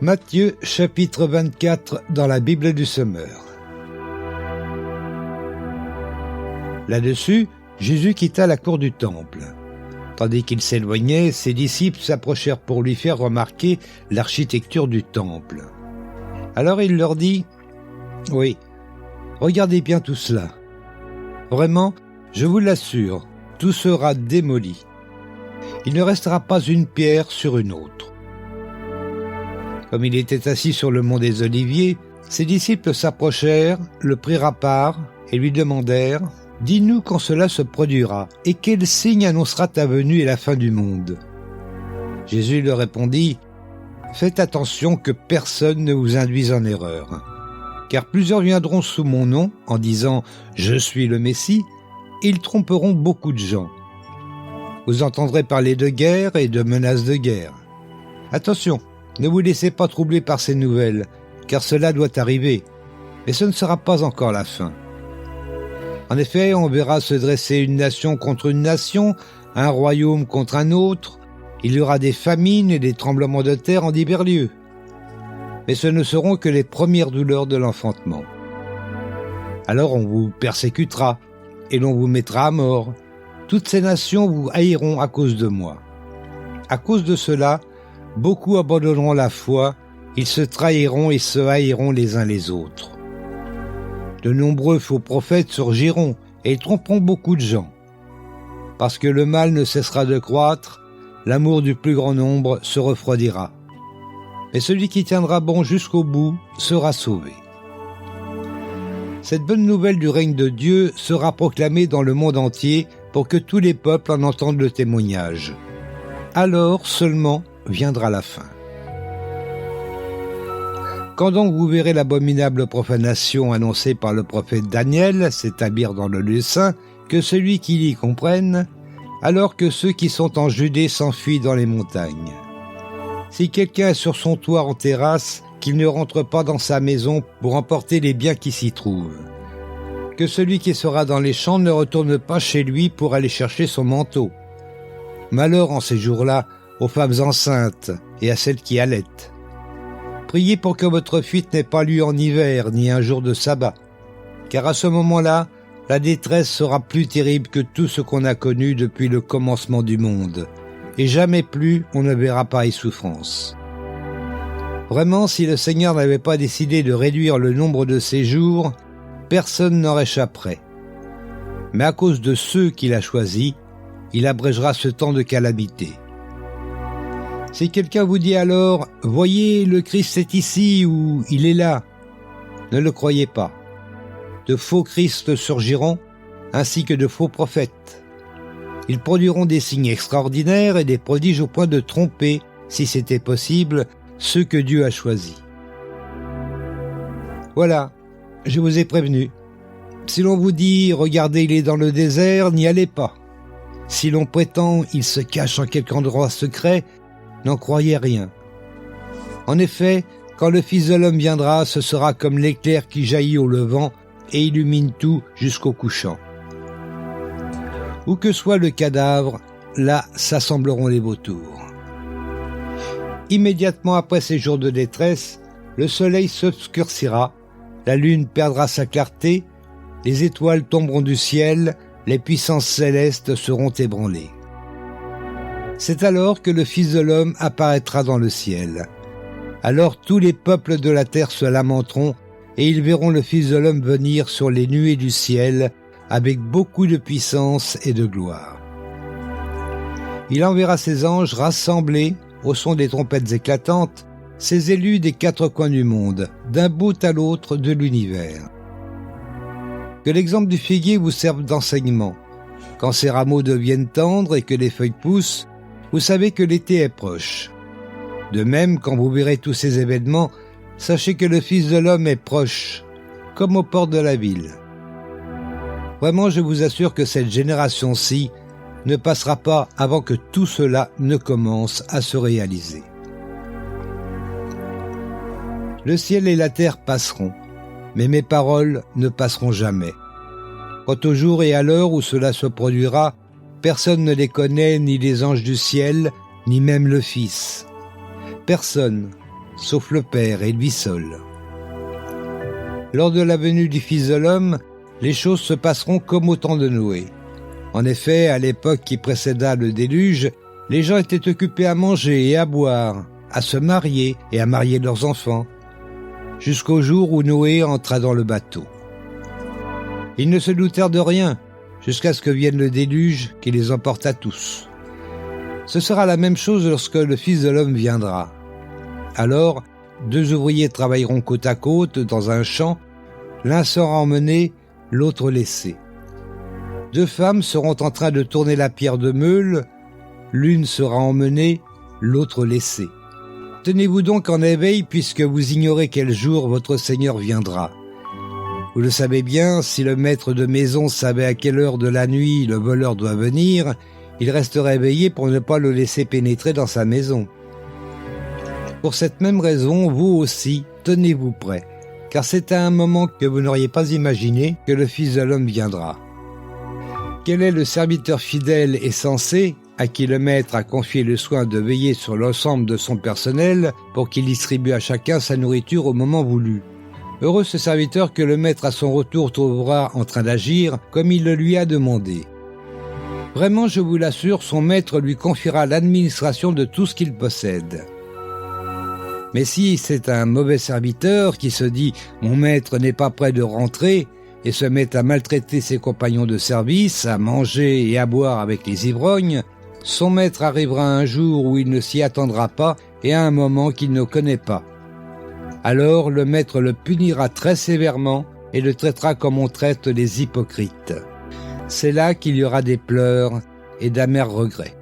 Matthieu chapitre 24 dans la Bible du Semeur. Là-dessus, Jésus quitta la cour du temple. Tandis qu'il s'éloignait, ses disciples s'approchèrent pour lui faire remarquer l'architecture du temple. Alors il leur dit : « Oui, regardez bien tout cela. Vraiment, je vous l'assure, tout sera démoli. Il ne restera pas une pierre sur une autre. » Comme il était assis sur le mont des Oliviers, ses disciples s'approchèrent, le prirent à part et lui demandèrent : « Dis-nous quand cela se produira, et quel signe annoncera ta venue et la fin du monde ?» Jésus leur répondit : « Faites attention que personne ne vous induise en erreur. Car plusieurs viendront sous mon nom en disant « Je suis le Messie », et ils tromperont beaucoup de gens. Vous entendrez parler de guerre et de menaces de guerre. Attention, ne vous laissez pas troubler par ces nouvelles, car cela doit arriver, mais ce ne sera pas encore la fin. En effet, on verra se dresser une nation contre une nation, un royaume contre un autre. Il y aura des famines et des tremblements de terre en divers lieux. Mais ce ne seront que les premières douleurs de l'enfantement. Alors on vous persécutera, et l'on vous mettra à mort. Toutes ces nations vous haïront à cause de moi. À cause de cela, beaucoup abandonneront la foi, ils se trahiront et se haïront les uns les autres. De nombreux faux prophètes surgiront et ils tromperont beaucoup de gens. Parce que le mal ne cessera de croître, l'amour du plus grand nombre se refroidira. Mais celui qui tiendra bon jusqu'au bout sera sauvé. Cette bonne nouvelle du règne de Dieu sera proclamée dans le monde entier pour que tous les peuples en entendent le témoignage. Alors seulement viendra la fin. Quand donc vous verrez l'abominable profanation annoncée par le prophète Daniel s'établir dans le lieu saint, que celui qui lit comprenne, alors que ceux qui sont en Judée s'enfuient dans les montagnes. Si quelqu'un est sur son toit en terrasse, qu'il ne rentre pas dans sa maison pour emporter les biens qui s'y trouvent. Que celui qui sera dans les champs ne retourne pas chez lui pour aller chercher son manteau. Malheur en ces jours-là aux femmes enceintes et à celles qui allaitent. Priez pour que votre fuite n'ait pas lieu en hiver ni un jour de sabbat, car à ce moment-là, la détresse sera plus terrible que tout ce qu'on a connu depuis le commencement du monde, et jamais plus on ne verra pareille souffrance. Vraiment, si le Seigneur n'avait pas décidé de réduire le nombre de ses jours, personne n'en échapperait. Mais à cause de ceux qu'il a choisis, il abrégera ce temps de calamité. Si quelqu'un vous dit alors « Voyez, le Christ est ici » ou « Il est là », ne le croyez pas. De faux Christ surgiront, ainsi que de faux prophètes. Ils produiront des signes extraordinaires et des prodiges au point de tromper, si c'était possible, ceux que Dieu a choisis. Voilà, je vous ai prévenu. Si l'on vous dit « Regardez, il est dans le désert », n'y allez pas. Si l'on prétend « Il se cache en quelque endroit secret », n'en croyez rien. En effet, quand le Fils de l'homme viendra, ce sera comme l'éclair qui jaillit au levant et illumine tout jusqu'au couchant. Où que soit le cadavre, là s'assembleront les vautours. Immédiatement après ces jours de détresse, le soleil s'obscurcira, la lune perdra sa clarté, les étoiles tomberont du ciel, les puissances célestes seront ébranlées. C'est alors que le Fils de l'homme apparaîtra dans le ciel. Alors tous les peuples de la terre se lamenteront et ils verront le Fils de l'homme venir sur les nuées du ciel avec beaucoup de puissance et de gloire. Il enverra ses anges rassemblés au son des trompettes éclatantes, ses élus des quatre coins du monde, d'un bout à l'autre de l'univers. Que l'exemple du figuier vous serve d'enseignement. Quand ses rameaux deviennent tendres et que les feuilles poussent, vous savez que l'été est proche. De même, quand vous verrez tous ces événements, sachez que le Fils de l'homme est proche, comme aux portes de la ville. Vraiment, je vous assure que cette génération-ci ne passera pas avant que tout cela ne commence à se réaliser. Le ciel et la terre passeront, mais mes paroles ne passeront jamais. Quant au jour et à l'heure où cela se produira, personne ne les connaît, ni les anges du ciel, ni même le Fils. Personne, sauf le Père et lui seul. Lors de la venue du Fils de l'homme, les choses se passeront comme au temps de Noé. En effet, à l'époque qui précéda le déluge, les gens étaient occupés à manger et à boire, à se marier et à marier leurs enfants, jusqu'au jour où Noé entra dans le bateau. Ils ne se doutèrent de rien, jusqu'à ce que vienne le déluge qui les emporta tous. Ce sera la même chose lorsque le Fils de l'homme viendra. Alors, 2 ouvriers travailleront côte à côte dans un champ, l'un sera emmené, l'autre laissé. 2 femmes seront en train de tourner la pierre de meule, l'une sera emmenée, l'autre laissée. Tenez-vous donc en éveil puisque vous ignorez quel jour votre Seigneur viendra. Vous le savez bien, si le maître de maison savait à quelle heure de la nuit le voleur doit venir, il resterait éveillé pour ne pas le laisser pénétrer dans sa maison. Pour cette même raison, vous aussi, tenez-vous prêts, car c'est à un moment que vous n'auriez pas imaginé que le Fils de l'homme viendra. Quel est le serviteur fidèle et sensé à qui le maître a confié le soin de veiller sur l'ensemble de son personnel pour qu'il distribue à chacun sa nourriture au moment voulu? Heureux ce serviteur que le maître à son retour trouvera en train d'agir comme il le lui a demandé. Vraiment, je vous l'assure, son maître lui confiera l'administration de tout ce qu'il possède. Mais si c'est un mauvais serviteur qui se dit « mon maître n'est pas près de rentrer » et se met à maltraiter ses compagnons de service, à manger et à boire avec les ivrognes, son maître arrivera un jour où il ne s'y attendra pas et à un moment qu'il ne connaît pas. Alors le maître le punira très sévèrement et le traitera comme on traite les hypocrites. C'est là qu'il y aura des pleurs et d'amers regrets.